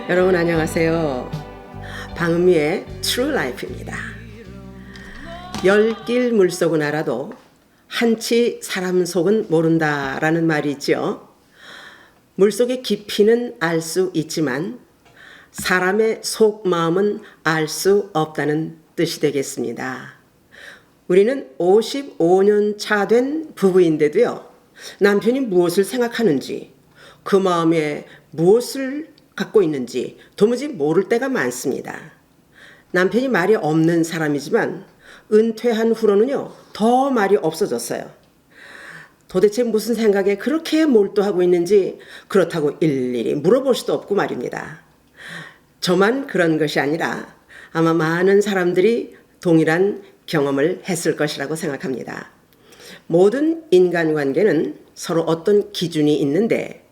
여러분 안녕하세요. 방은미의 True Life입니다. 열길 물속은 알아도 한치 사람 속은 모른다라는 말이 있죠. 물속의 깊이는 알 수 있지만 사람의 속 마음은 알 수 없다는 뜻이 되겠습니다. 우리는 55년 차 된 부부인데도요. 남편이 무엇을 생각하는지 그 마음에 무엇을 갖고 있는지 도무지 모를 때가 많습니다. 남편이 말이 없는 사람이지만 은퇴한 후로는요, 더 말이 없어졌어요. 도대체 무슨 생각에 그렇게 몰두하고 있는지 그렇다고 일일이 물어볼 수도 없고 말입니다. 저만 그런 것이 아니라 아마 많은 사람들이 동일한 경험을 했을 것이라고 생각합니다. 모든 인간관계는 서로 어떤 기준이 있는데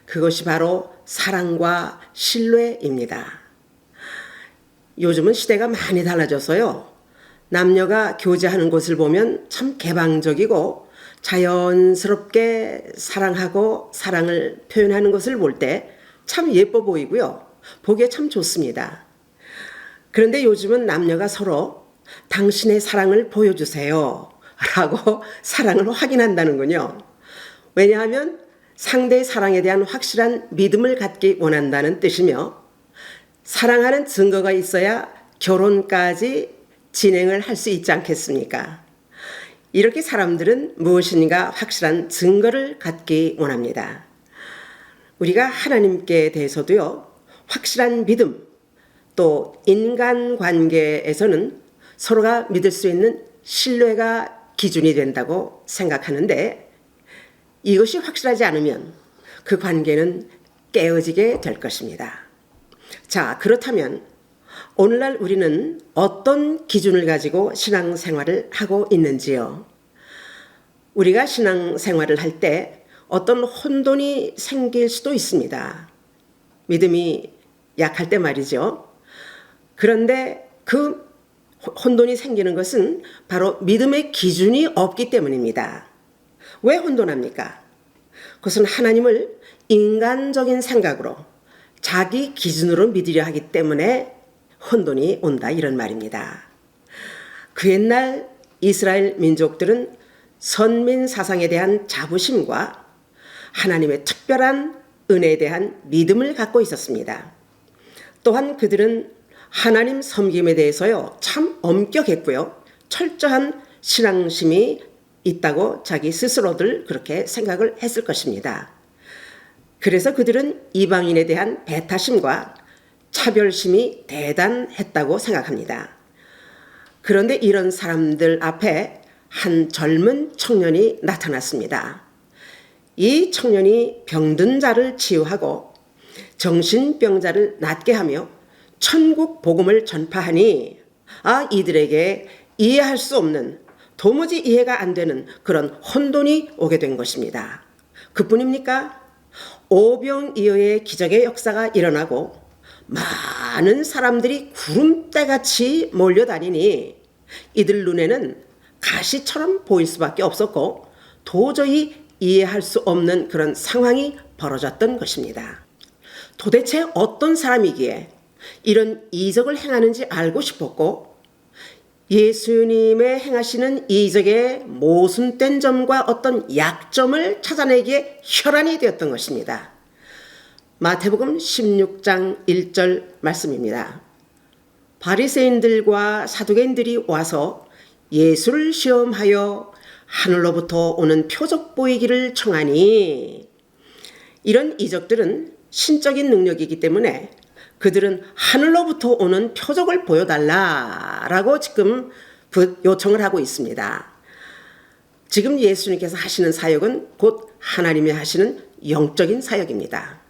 그것이 바로 사랑과 신뢰입니다. 요즘은 시대가 많이 달라져서요. 남녀가 교제하는 곳을 보면 참 개방적이고 자연스럽게 사랑하고 사랑을 표현하는 것을 볼 때 참 예뻐 보이고요. 보기에 참 좋습니다. 그런데 요즘은 남녀가 서로 당신의 사랑을 보여주세요 라고 사랑을 확인한다는군요. 왜냐하면 상대의 사랑에 대한 확실한 믿음을 갖기 원한다는 뜻이며 사랑하는 증거가 있어야 결혼까지 진행을 할 수 있지 않겠습니까? 이렇게 사람들은 무엇인가 확실한 증거를 갖기 원합니다. 우리가 하나님께 대해서도요, 확실한 믿음, 또 인간관계에서는 서로가 믿을 수 있는 신뢰가 기준이 된다고 생각하는데 이것이 확실하지 않으면 그 관계는 깨어지게 될 것입니다. 자, 그렇다면 오늘날 우리는 어떤 기준을 가지고 신앙생활을 하고 있는지요? 우리가 신앙생활을 할 때 어떤 혼돈이 생길 수도 있습니다. 믿음이 약할 때 말이죠. 그런데 그 혼돈이 생기는 것은 바로 믿음의 기준이 없기 때문입니다. 왜 혼돈합니까? 그것은 하나님을 인간적인 생각으로 자기 기준으로 믿으려 하기 때문에 혼돈이 온다 이런 말입니다. 그 옛날 이스라엘 민족들은 선민 사상에 대한 자부심과 하나님의 특별한 은혜에 대한 믿음을 갖고 있었습니다. 또한 그들은 하나님 섬김에 대해서요 참 엄격했고요. 철저한 신앙심이 있다고 자기 스스로들 그렇게 생각을 했을 것입니다. 그래서 그들은 이방인에 대한 배타심과 차별심이 대단했다고 생각합니다. 그런데 이런 사람들 앞에 한 젊은 청년이 나타났습니다. 이 청년이 병든 자를 치유하고 정신병자를 낫게 하며 천국 복음을 전파하니 이들에게 이해할 수 없는 도무지 이해가 안 되는 그런 혼돈이 오게 된 것입니다. 그뿐입니까? 오병이어의 기적의 역사가 일어나고 많은 사람들이 구름대같이 몰려다니니 이들 눈에는 가시처럼 보일 수밖에 없었고 도저히 이해할 수 없는 그런 상황이 벌어졌던 것입니다. 도대체 어떤 사람이기에 이런 이적을 행하는지 알고 싶었고 예수님의 행하시는 이적의 모순된 점과 어떤 약점을 찾아내기에 혈안이 되었던 것입니다. 마태복음 16장 1절 말씀입니다. 바리새인들과 사두개인들이 와서 예수를 시험하여 하늘로부터 오는 표적 보이기를 청하니 이런 이적들은 신적인 능력이기 때문에 그들은 하늘로부터 오는 표적을 보여달라라고 지금 요청을 하고 있습니다. 지금 예수님께서 하시는 사역은 곧 하나님이 하시는 영적인 사역입니다.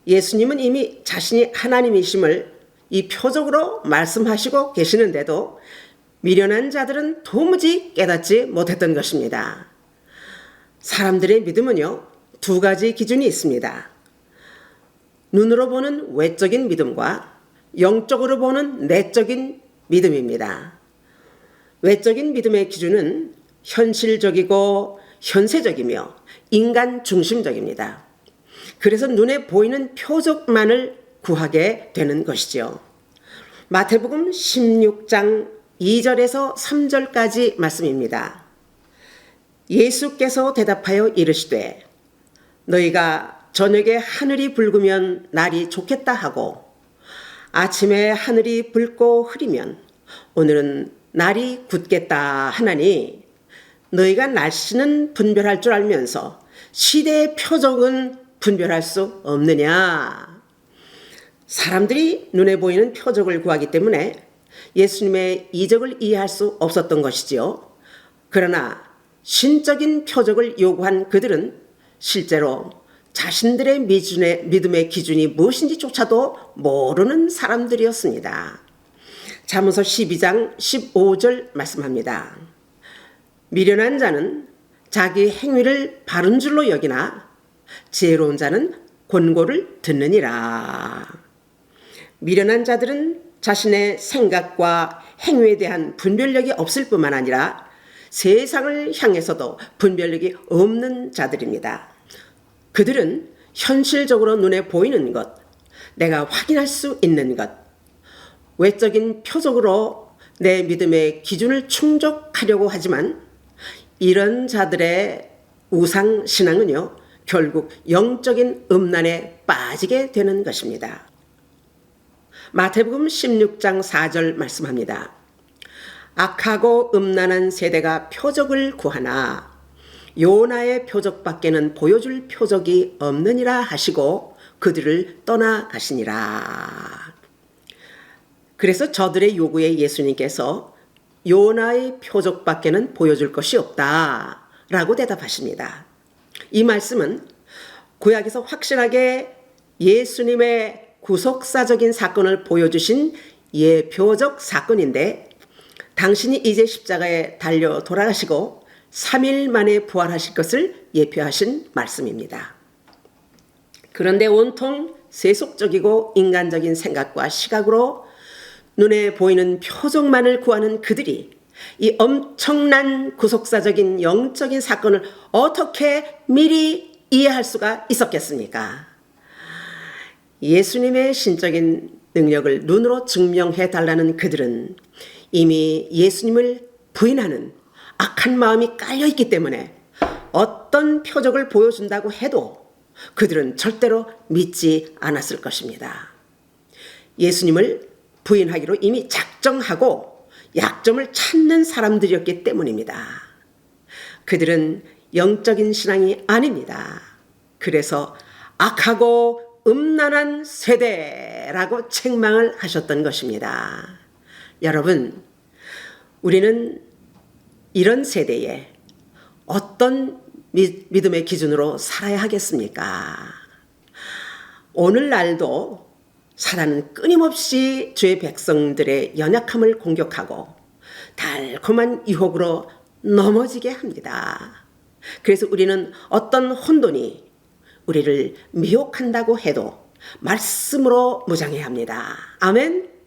예수님은 이미 자신이 하나님이심을 이 표적으로 말씀하시고 계시는데도 미련한 자들은 도무지 깨닫지 못했던 것입니다. 사람들의 믿음은요, 두 가지 기준이 있습니다. 눈으로 보는 외적인 믿음과 영적으로 보는 내적인 믿음입니다. 외적인 믿음의 기준은 현실적이고 현세적이며 인간 중심적입니다. 그래서 눈에 보이는 표적만을 구하게 되는 것이죠. 마태복음 16장 2절에서 3절까지 말씀입니다. 예수께서 대답하여 이르시되 너희가 저녁에 하늘이 붉으면 날이 좋겠다 하고 아침에 하늘이 붉고 흐리면 오늘은 날이 굳겠다 하나니 너희가 날씨는 분별할 줄 알면서 시대의 표적은 분별할 수 없느냐. 사람들이 눈에 보이는 표적을 구하기 때문에 예수님의 이적을 이해할 수 없었던 것이지요. 그러나 신적인 표적을 요구한 그들은 실제로 자신들의 믿음의 기준이 무엇인지조차도 모르는 사람들이었습니다. 잠언서 12장 15절 말씀합니다. 미련한 자는 자기 행위를 바른 줄로 여기나 지혜로운 자는 권고를 듣느니라. 미련한 자들은 자신의 생각과 행위에 대한 분별력이 없을 뿐만 아니라 세상을 향해서도 분별력이 없는 자들입니다. 그들은 현실적으로 눈에 보이는 것, 내가 확인할 수 있는 것, 외적인 표적으로 내 믿음의 기준을 충족하려고 하지만 이런 자들의 우상신앙은요, 결국 영적인 음란에 빠지게 되는 것입니다. 마태복음 16장 4절 말씀합니다. 악하고 음란한 세대가 표적을 구하나 요나의 표적밖에는 보여줄 표적이 없느니라 하시고 그들을 떠나가시니라. 그래서 저들의 요구에 예수님께서 요나의 표적밖에는 보여줄 것이 없다 라고 대답하십니다. 이 말씀은 구약에서 확실하게 예수님의 구속사적인 사건을 보여주신 예표적 사건인데 당신이 이제 십자가에 달려 돌아가시고 3일 만에 부활하실 것을 예표하신 말씀입니다. 그런데 온통 세속적이고 인간적인 생각과 시각으로 눈에 보이는 표적만을 구하는 그들이 이 엄청난 구속사적인 영적인 사건을 어떻게 미리 이해할 수가 있었겠습니까? 예수님의 신적인 능력을 눈으로 증명해 달라는 그들은 이미 예수님을 부인하는 악한 마음이 깔려있기 때문에 어떤 표적을 보여준다고 해도 그들은 절대로 믿지 않았을 것입니다. 예수님을 부인하기로 이미 작정하고 약점을 찾는 사람들이었기 때문입니다. 그들은 영적인 신앙이 아닙니다. 그래서 악하고 음란한 세대라고 책망을 하셨던 것입니다. 여러분, 우리는 이런 세대에 어떤 믿음의 기준으로 살아야 하겠습니까? 오늘날도 사단은 끊임없이 주의 백성들의 연약함을 공격하고 달콤한 유혹으로 넘어지게 합니다. 그래서 우리는 어떤 혼돈이 우리를 미혹한다고 해도 말씀으로 무장해야 합니다. 아멘.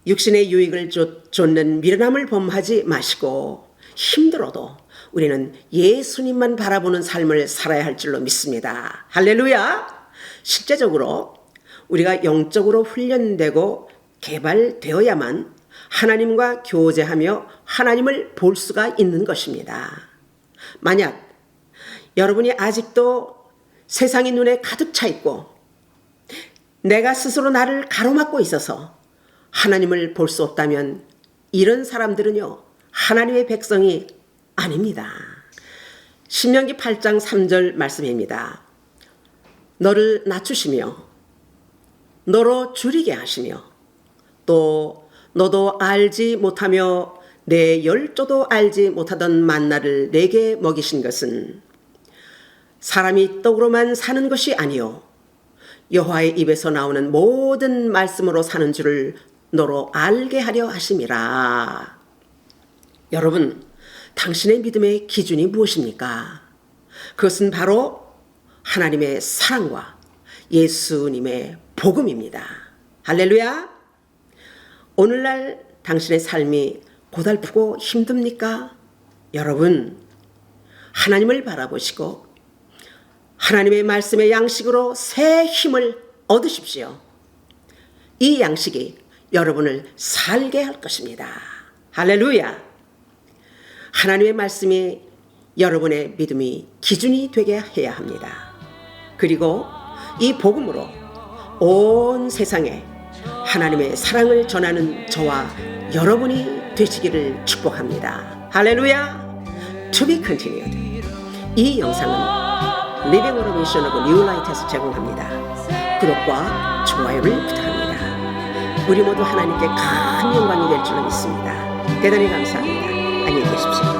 육신의 유익을 쫓는 미련함을 범하지 마시고 힘들어도 우리는 예수님만 바라보는 삶을 살아야 할 줄로 믿습니다. 할렐루야. 실제적으로 우리가 영적으로 훈련되고 개발되어야만 하나님과 교제하며 하나님을 볼 수가 있는 것입니다. 만약 여러분이 아직도 세상이 눈에 가득 차 있고 내가 스스로 나를 가로막고 있어서 하나님을 볼 수 없다면 이런 사람들은요, 하나님의 백성이 아닙니다. 신명기 8장 3절 말씀입니다. 너를 낮추시며 너로 줄이게 하시며 또 너도 알지 못하며 내 열조도 알지 못하던 만나를 내게 먹이신 것은 사람이 떡으로만 사는 것이 아니요 여호와의 입에서 나오는 모든 말씀으로 사는 줄을 너로 알게 하려 하심이라. 여러분, 당신의 믿음의 기준이 무엇입니까? 그것은 바로 하나님의 사랑과 예수님의 복음입니다. 할렐루야. 오늘날 당신의 삶이 고달프고 힘듭니까? 여러분, 하나님을 바라보시고 하나님의 말씀의 양식으로 새 힘을 얻으십시오. 이 양식이 여러분을 살게 할 것입니다. 할렐루야. 하나님의 말씀이 여러분의 믿음이 기준이 되게 해야 합니다. 그리고 이 복음으로 온 세상에 하나님의 사랑을 전하는 저와 여러분이 되시기를 축복합니다. 할렐루야. To be continued. 이 영상은 Living Automation of New Light에서 제공합니다. 구독과 좋아요를 부탁합니다. 우리 모두 하나님께 큰 영광이 될 줄로 믿습니다. 대단히 감사합니다. 안녕히 계십시오.